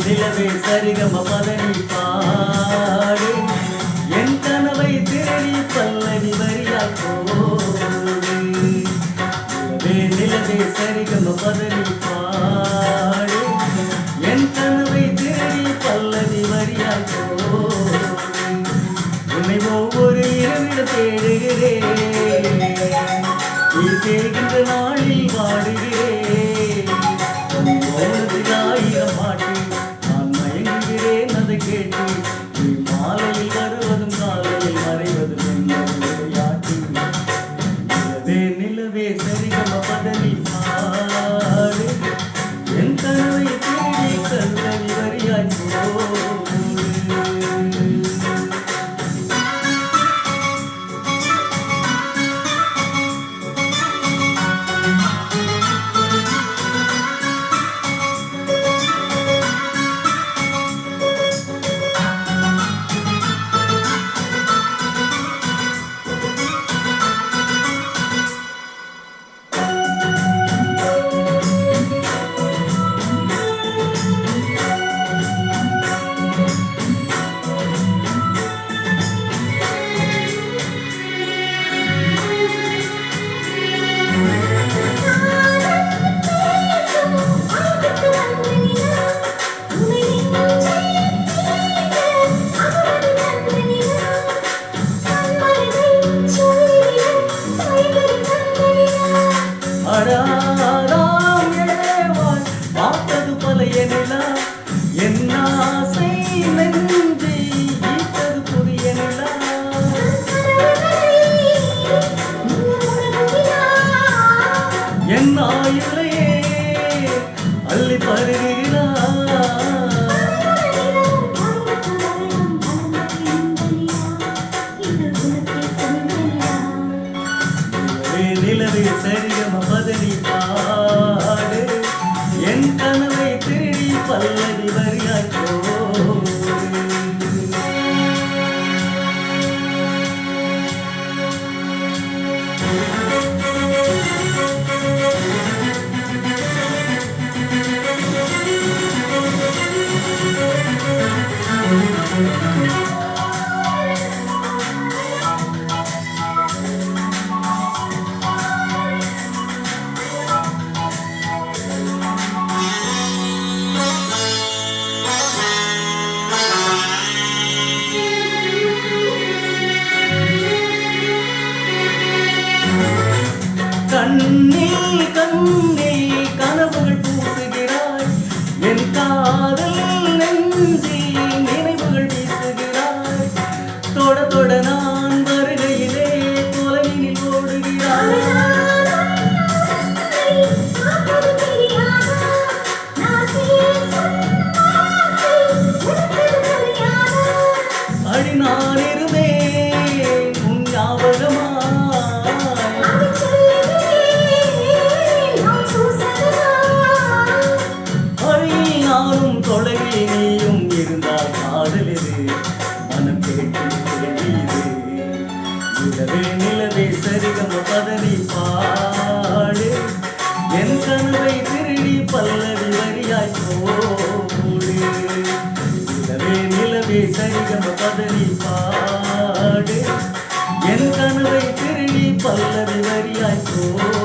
நிலவே சரிகம பதனி பாடு என் கனவை திருடி பல்லவி வரியாய் போடு. நிலவே சரிகம பதனி பாடு என் கனவை திருடி பல்லவி வரியாய் போடு. உன்னை ஒவ்வொரு இரவிட தேடுகிறேன், நீ தேடுகின்ற நாளில் வாடுகிறேன். ஆயிரம் பாட்டு நான் மயங்குகிறேன் அதை கேட்டு. நீ மாலையில் வருவதும் காலையில் மறைவதும் என்னும் விளையாட்டு. நிலவே நிலவே சரிகம பதனி பாடு என் கனவை தேடி கல்லவி வரியாய் போடு. பார்த்தது பல எனிலா என் ஆசை நெஞ்சை ஈட்டது புதிய நிலா. என் ஆயுளையே அள்ளி பருகிறா. நிலவே சரிகம பதனி பாடு என் கனவை தேடி பல்லவி வரியாய் போடு. கண்ணில் கண்ணில் கனவுகள் பூசுகிறாய், என் காதல் நெஞ்சில் நினைவுகள் வீசுகிறாய். தொட தொட நான் வருகையிலே தொலைவில் ஓடுகிறாய். அடி நான் இருந்தேன் உன் ஞாபகமா. தொலைவில் நீயும் இருந்தால் காதலிது மனம் கேட்கும் கேள்விது. நிலவே நிலவே சரிகம பதனி பாடு என் கனவை திருடி பல்லவி வரியாய் போடு. நிலவே நிலவே சரிகம பதனி பாடு என் கனவை திருடி பல்லவி வரியாய் போடு.